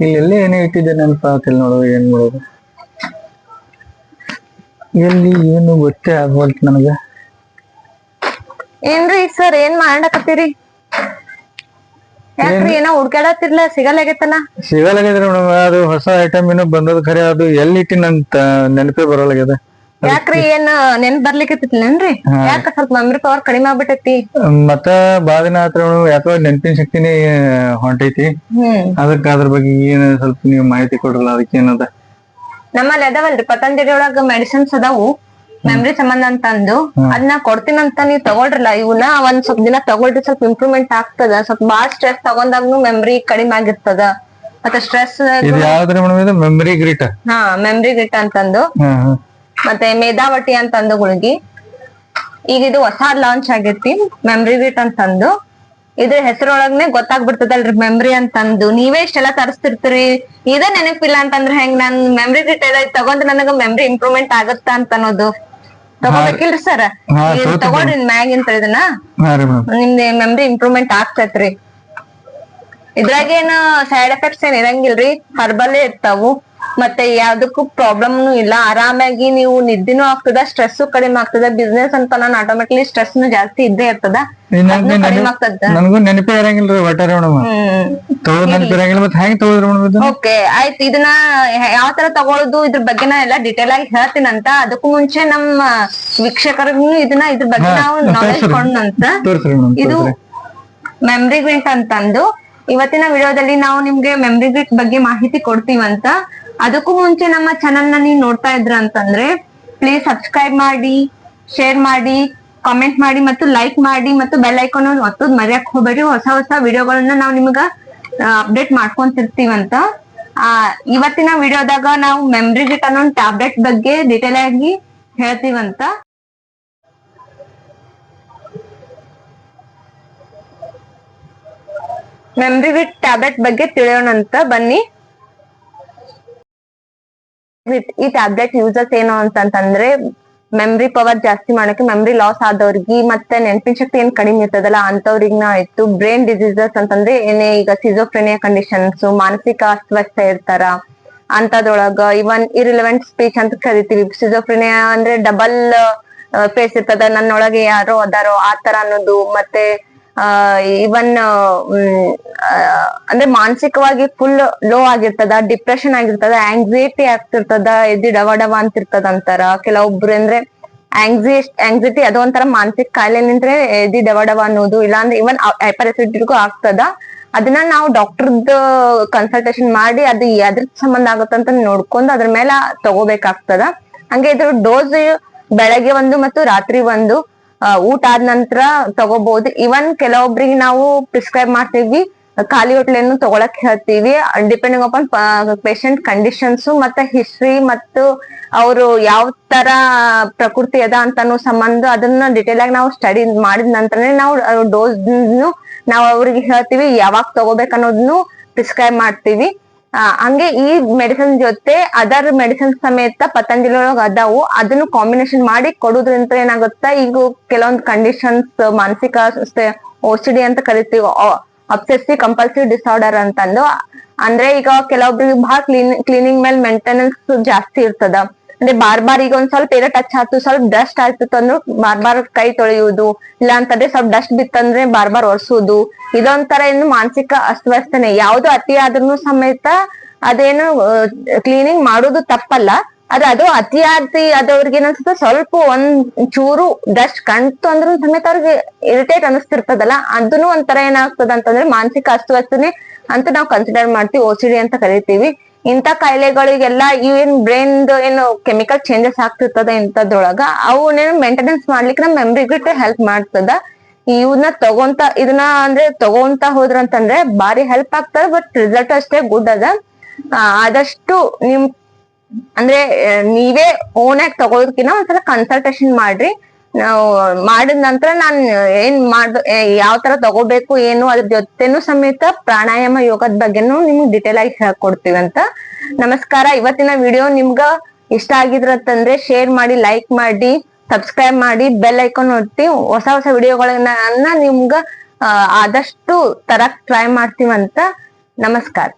ಇಲ್ಲೆಲ್ಲ ಏನೇ ಇಟ್ಟಿದ್ದೆ ನೆನಪಾತಿಲ್ ನೋಡು, ಏನ್ ಮಾಡೋದು ಎಲ್ಲಿ ಏನು ಗೊತ್ತೇ ಆಗ್ವಲ್ತು ನನಗ. ಏನ್ರಿ ಸರ್ ಏನ್ ಮಾಡಕತ್ತೀರಿ? ಯಾಕ್ರಿ ಏನೋ ಹುಡ್ಕಾಡತ್ತಿರ್ಲ ಸಿಗಲಾಗೈತಲ್ಲ? ಸಿಗಲಾಗೈತ್ರಿ ಮೇಡಮ್, ಅದು ಹೊಸ ಐಟಮ್ ಏನೋ ಬಂದದ ಖರೆ, ಅದು ಎಲ್ಲಿ ಇಟ್ಟಿನಂತ ನೆನಪೇ ಬರಲಾಗ್ಯದ. ಯಾಕ್ರಿ ಏನ್ ನೆನ್ಪ್ ಬರ್ಲಿಕ್ಕತ್ತಿಲ್ಲೇನ್ರಿ? ಯಾಕ ಸ್ವಲ್ಪ ಮೆಮರಿ ಪವರ್ ಕಡಿಮೆ ಆಗ್ಬಿಟ್ಟೈತಿ? ಮತ್ತ ಬಾಳ ದಿನ ಆತ್ರ ಯಾಕೋ ನೆನಪಿನ ಶಕ್ತಿನೇ ಹೊಂಟೈತಿ. ಅದಕ್ಕ ಅದ್ರ ಬಗ್ಗೆ ಏನ್ ಸ್ವಲ್ಪ ನೀವು ಮಾಹಿತಿ ಕೊಡ್ರಲ್ಲ, ಅದಕ್ಕೆ ಏನದ? ನಮ್ಮಲ್ಲಿ ಅದಾವಲ್ರಿ ಪತಂಜಲಿ ಒಳಗ ಮೆಡಿಸಿನ್ಸ್ ಅದಾವು ಮೆಮ್ರಿ ಸಂಬಂಧ ಅಂತಂದು, ಅದನ್ನ ಕೊಡ್ತೀನಂತ ನೀವ್ ತಗೊಳ್ರಲ್ಲ. ಇವನ್ನ ಒಂದ್ ಸ್ವಲ್ಪ ದಿನ ತಗೊಳ್ರಿ, ಸ್ವಲ್ಪ ಇಂಪ್ರೂವ್ಮೆಂಟ್ ಆಗ್ತದ. ಸ್ವಲ್ಪ ಬಾಳ್ ಸ್ಟ್ರೆಸ್ ತಗೊಂಡಾಗ್ನು ಮೆಮ್ರಿ ಕಡಿಮೆ ಆಗಿರ್ತದ. ಮತ್ತೆ ಸ್ಟ್ರೆಸ್ ಮೆಮರಿ ಗ್ರಿಟ್, ಹಾ ಮೆಮ್ರಿ ಗ್ರಿಟ್ ಅಂತಂದು, ಮತ್ತೆ ಮೇಧಾವಟಿ ಅಂತಂದು ಗುಳಿಗಿ. ಈಗ ಇದು ಹೊಸ ಲಾಂಚ್ ಆಗೈತಿ ಮೆಮ್ರಿ ಗ್ರಿಟ್ ಅಂತಂದು. ಇದ್ರ ಹೆಸರೊಳಗ್ನೆ ಗೊತ್ತಾಗ್ಬಿಡ್ತದಲ್ರಿ ಮೆಮ್ರಿ ಅಂತಂದು. ನೀವೇ ಇಷ್ಟೆಲ್ಲಾ ತರಿಸ್ತಿರ್ತೀರಿ, ಇದೇ ನೆನಪಿಲ್ಲ ಅಂತಂದ್ರೆ ಹೆಂಗ್? ನಾನ್ ಮೆಮ್ರಿ ಗ್ರಿಟ್ ತಗೊಂಡ್ರೆ ನನಗ ಮೆಮ್ರಿ ಇಂಪ್ರೂವ್ಮೆಂಟ್ ಆಗತ್ತಾ ಅಂತ ಅನ್ನೋದು ತಗೋಬೇಕಿಲ್ರಿ ಸರ್? ತಗೊಳ್ರಿ ಮ್ಯಾಗಿಂತ ಇದನ್ನ, ನಿಮ್ದು ಮೆಮ್ರಿ ಇಂಪ್ರೂವ್ಮೆಂಟ್ ಆಗ್ತೈತ್ರಿ. ಇದ್ರಾಗೇನು ಸೈಡ್ ಎಫೆಕ್ಟ್ಸ್ ಏನ್ ಇರಂಗಿಲ್ರಿ, ಹರ್ಬಲ್ಲೇ ಇರ್ತಾವು. ಮತ್ತೆ ಯಾವ್ದಕ್ಕೂ ಪ್ರಾಬ್ಲಮ್ನು ಇಲ್ಲ. ಆರಾಮಾಗಿ ನೀವು ನಿದ್ದಿನೂ ಆಗ್ತದ, ಸ್ಟ್ರೆಸ್ ಕಡಿಮೆ ಆಗ್ತದ. ಬಿಸ್ನೆಸ್ ಅಂತ ನಾನು ಆಟೋಮೆಟಿಕ್ಲಿ ಸ್ಟ್ರೆಸ್ ಜಾಸ್ತಿ ಇದ್ದೇ ಇರ್ತದ, ಕಡಿಮೆ ಆಗ್ತದ. ನನಗೂ ನೆನಪೇ ಇರಂಗಿಲ್ರಿ ಒಟ್ಟಾರೆ ಓಕೆ ಆಯ್ತು. ಇದನ್ನ ಯಾವ ತರ ತಗೊಳುದು ಇದ್ರ ಬಗ್ಗೆ ನಾ ಎಲ್ಲಾ ಡಿಟೇಲ್ ಆಗಿ ಹೇಳ್ತೀನಂತ. ಅದಕ್ಕೂ ಮುಂಚೆ ನಮ್ಮ ವೀಕ್ಷಕರಿಗೂ ಇದ್ರ ಬಗ್ಗೆ ನಾವು ನಾಲೆಜ್ ಕೊಡೋಣಂತ. ಇದು ಮೆಮ್ರಿ ಗ್ರಿಟ್ ಅಂತಂದು ಇವತ್ತಿನ ವಿಡಿಯೋದಲ್ಲಿ ನಾವು ನಿಮ್ಗೆ ಮೆಮ್ರಿ ಗ್ರಿಟ್ ಬಗ್ಗೆ ಮಾಹಿತಿ ಕೊಡ್ತೀವಂತ. ಅದಕ್ಕೂ ಮುಂಚೆ ನಮ್ಮ ಚಾನೆಲ್ ನ ನೀವು ನೋಡ್ತಾ ಇದ್ರ ಅಂತಂದ್ರೆ ಪ್ಲೀಸ್ ಸಬ್ಸ್ಕ್ರೈಬ್ ಮಾಡಿ, ಶೇರ್ ಮಾಡಿ, ಕಾಮೆಂಟ್ ಮಾಡಿ ಮತ್ತು ಲೈಕ್ ಮಾಡಿ, ಮತ್ತು ಬೆಲ್ ಐಕಾನ್ ಒತ್ತೋದ್ ಮರ್ಯಾಕ್ ಹೋಗ್ಬೇಡಿ. ಹೊಸ ಹೊಸ ವಿಡಿಯೋಗಳನ್ನ ನಾವು ನಿಮ್ಗ ಅಪ್ಡೇಟ್ ಮಾಡ್ಕೊಂತಿರ್ತೀವಂತ. ಇವತ್ತಿನ ವಿಡಿಯೋದಾಗ ನಾವು ಮೆಮ್ರಿ ಗ್ರಿಟ್ ಅನ್ನೋ ಟ್ಯಾಬ್ಲೆಟ್ ಬಗ್ಗೆ ಡಿಟೇಲ್ ಆಗಿ ಹೇಳ್ತೀವಂತ. ಮೆಮ್ರಿ ಗ್ರಿಟ್ ಟ್ಯಾಬ್ಲೆಟ್ ಬಗ್ಗೆ ತಿಳಿಯೋಣಂತ ಬನ್ನಿ. ಈ ಟ್ಯಾಬ್ಲೆಟ್ ಯೂಸಸ್ ಏನು ಅಂತಂತಂದ್ರೆ, ಮೆಮ್ರಿ ಪವರ್ ಜಾಸ್ತಿ ಮಾಡಕ್ಕೆ, ಮೆಮ್ರಿ ಲಾಸ್ ಆದವ್ರಿಗೆ, ಮತ್ತೆ ನೆನಪಿನ ಶಕ್ತಿ ಏನ್ ಕಡಿಮೆ ಇರ್ತದಲ್ಲ ಅಂತವ್ರಿಗ್ನ ಆಯ್ತು. ಬ್ರೈನ್ ಡಿಸೀಸಸ್ ಅಂತಂದ್ರೆ ಏನೇ ಈಗ ಸಿಜೋಫ್ರೆನಿಯಾ ಕಂಡೀಷನ್ಸ್, ಮಾನಸಿಕ ಅಸ್ವಸ್ಥ ಇರ್ತಾರ ಅಂತದೊಳಗ, ಇವನ್ ಇರಿಲೆವೆಂಟ್ ಸ್ಪೀಚ್ ಅಂತ ಕರಿತೀವಿ. ಸಿಜೋಫ್ರೆನಿಯಾ ಅಂದ್ರೆ ಡಬಲ್ ಫೇಸ್ ಇರ್ತದ, ನನ್ನೊಳಗೆ ಯಾರೋ ಅದಾರೋ ಆತರ ಅನ್ನೋದು. ಮತ್ತೆ ಇವನ್ ಅಂದ್ರೆ ಮಾನಸಿಕವಾಗಿ ಫುಲ್ ಲೋ ಆಗಿರ್ತದ, ಡಿಪ್ರೆಷನ್ ಆಗಿರ್ತದ, ಆಂಗ್ಸೈಟಿ ಆಗ್ತಿರ್ತದ, ಎದಿ ಡವ ಡವ ಅಂತಿರ್ತದ ಅಂತಾರ ಕೆಲವೊಬ್ರು. ಅಂದ್ರೆ ಆಂಗ್ಸೈಟಿ ಅದು ಒಂಥರ ಮಾನಸಿಕ ಕಾಯಿಲೆ ನಿಂತ್ರೆ ಎದಿ ಡವ ಡವ ಅನ್ನೋದು. ಇಲ್ಲಾಂದ್ರೆ ಇವನ್ ಹೈಪರ್ ಆಸಿಡಿಟಿಗೂ ಆಗ್ತದ. ಅದನ್ನ ನಾವು ಡಾಕ್ಟರ್ದ ಕನ್ಸಲ್ಟೇಷನ್ ಮಾಡಿ ಅದು ಎದ್ರ ಸಂಬಂಧ ಆಗುತ್ತಂತ ನೋಡ್ಕೊಂಡು ಅದ್ರ ಮೇಲೆ ತಗೋಬೇಕಾಗ್ತದ. ಹಂಗೆ ಇದ್ರ ಡೋಸ್ ಬೆಳಗ್ಗೆ ಒಂದು ಮತ್ತು ರಾತ್ರಿ ಒಂದು, ಊಟ ಆದ ನಂತರ ತಗೋಬಹುದು. ಇವನ್ ಕೆಲವೊಬ್ರಿಗೆ ನಾವು ಪ್ರಿಸ್ಕ್ರೈಬ್ ಮಾಡ್ತೀವಿ, ಖಾಲಿ ಹೊಟ್ಲೆಯನ್ನು ತಗೊಳಕ್ ಹೇಳ್ತೀವಿ. ಡಿಪೆಂಡಿಂಗ್ ಅಪಾನ್ ಪೇಷಂಟ್ ಕಂಡೀಷನ್ಸ್ ಮತ್ತೆ ಹಿಸ್ಟ್ರಿ ಮತ್ತು ಅವರು ಯಾವ ತರ ಪ್ರಕೃತಿ ಅದ ಅಂತಾನು ಸಂಬಂಧ ಅದನ್ನ ಡಿಟೇಲ್ ಆಗಿ ನಾವು ಸ್ಟಡಿ ಮಾಡಿದ ನಂತರನೇ ನಾವು ಡೋಸ್ ನಾವು ಅವ್ರಿಗೆ ಹೇಳ್ತೀವಿ, ಯಾವಾಗ ತಗೋಬೇಕು ಅನ್ನೋದನ್ನು ಪ್ರಿಸ್ಕ್ರೈಬ್ ಮಾಡ್ತೀವಿ. ಹಂಗೆ ಈ ಮೆಡಿಸಿನ್ ಜೊತೆ ಅದರ್ ಮೆಡಿಸಿನ್ ಸಮೇತ ಪತಂಜಲಿ ಒಳಗ ಅದಾವು, ಅದನ್ನು ಕಾಂಬಿನೇಷನ್ ಮಾಡಿ ಕೊಡುದ್ರಿಂದ ಏನಾಗುತ್ತಾ, ಈಗ ಕೆಲವೊಂದು ಕಂಡೀಷನ್ಸ್ ಮಾನಸಿಕ OCD ಅಂತ ಕರಿತೀವಿ, ಅಬ್ಸೆಸಿವ್ ಕಂಪಲ್ಸಿವ್ ಡಿಸಾರ್ಡರ್ ಅಂತಂದು. ಅಂದ್ರೆ ಈಗ ಕೆಲವೊಬ್ರಿಗೆ ಬಹಳ ಕ್ಲೀನಿಂಗ್ ಮೇಲೆ ಮೇಂಟೆನೆನ್ಸ್ ಜಾಸ್ತಿ ಇರ್ತದ. ಅಂದ್ರೆ ಬಾರ್ ಈಗ ಒಂದ್ ಸ್ವಲ್ಪ ಏನೋ ಟಚ್ ಆಯ್ತು, ಸ್ವಲ್ಪ ಡಸ್ಟ್ ಆಯ್ತು ಅಂದ್ರು ಬಾರ್ ಕೈ ತೊಳೆಯುವುದು, ಇಲ್ಲ ಅಂತಂದ್ರೆ ಸ್ವಲ್ಪ ಡಸ್ಟ್ ಬಿತ್ತಂದ್ರೆ ಬಾರ್ ಒರೆಸುವುದು. ಇದೊಂಥರ ಏನು ಮಾನಸಿಕ ಅಸ್ವಸ್ಥನೆ. ಯಾವ್ದು ಅತಿ ಆದ್ರೂ ಸಮೇತ ಅದೇನು ಕ್ಲೀನಿಂಗ್ ಮಾಡೋದು ತಪ್ಪಲ್ಲ, ಅದು ಅತಿ ಅದವ್ರಿಗೆ ಏನನ್ಸುತ್ತೆ, ಸ್ವಲ್ಪ ಒಂದ್ ಚೂರು ಡಸ್ಟ್ ಕಂತು ಅಂದ್ರೂ ಸಮೇತ ಅವ್ರಿಗೆ ಇರಿಟೇಟ್ ಅನಿಸ್ತಿರ್ತದಲ್ಲ, ಅದನ್ನು ಒಂಥರ ಏನಾಗ್ತದ ಅಂತಂದ್ರೆ ಮಾನಸಿಕ ಅಸ್ವಸ್ಥನೆ ಅಂತ ನಾವು ಕನ್ಸಿಡರ್ ಮಾಡ್ತೀವಿ, OCD ಅಂತ ಕರಿತೀವಿ. ಇಂಥ ಕಾಯಿಲೆಗಳಿಗೆಲ್ಲ ಏನ್ ಬ್ರೈನ್ ಏನು ಕೆಮಿಕಲ್ ಚೇಂಜಸ್ ಆಗ್ತಿರ್ತದ ಇಂಥದ್ರೊಳಗ, ಅವನ್ನೇನು ಮೇಂಟೆನೆನ್ಸ್ ಮಾಡ್ಲಿಕ್ಕೆ ನಮ್ ಮೆಮ್ರಿ ಗ್ರಿಟ್ ಹೆಲ್ಪ್ ಮಾಡ್ತದ. ಇದನ್ನ ತಗೊಂತ ಹೋದ್ರಂತಂದ್ರೆ ಬಾರಿ ಹೆಲ್ಪ್ ಆಗ್ತದ, ಬಟ್ ರಿಸಲ್ಟ್ ಅಷ್ಟೇ ಗುಡ್ ಅದ. ಆದಷ್ಟು ನಿಮ್ ಅಂದ್ರೆ ನೀವೇ ಓನ್ ಆಗಿ ತಗೊಳೋದಕ್ಕಿಂತ ಒಂದ್ಸಲ ಕನ್ಸಲ್ಟೇಷನ್ ಮಾಡ್ರಿ. ನಾವು ಮಾಡಿದ ನಂತರ ನಾನ್ ಯಾವ ತರ ತಗೋಬೇಕು ಏನು ಅದ್ರ ಜೊತೆನೂ ಸಮೇತ ಪ್ರಾಣಾಯಾಮ ಯೋಗದ ಬಗ್ಗೆನೂ ನಿಮ್ಗೆ ಡಿಟೇಲ್ ಆಗಿ ಹೇಳ್ಕೊಡ್ತೀವಂತ. ನಮಸ್ಕಾರ. ಇವತ್ತಿನ ವಿಡಿಯೋ ನಿಮ್ಗ ಇಷ್ಟ ಆಗಿದ್ರಂತಂದ್ರೆ ಶೇರ್ ಮಾಡಿ, ಲೈಕ್ ಮಾಡಿ, ಸಬ್ಸ್ಕ್ರೈಬ್ ಮಾಡಿ, ಬೆಲ್ ಐಕಾನ್ ಒತ್ತಿ. ಹೊಸ ವಿಡಿಯೋಗಳನ್ನ ನಿಮ್ಗ ಆದಷ್ಟು ತರಕ್ ಟ್ರೈ ಮಾಡ್ತೀವಂತ. ನಮಸ್ಕಾರ.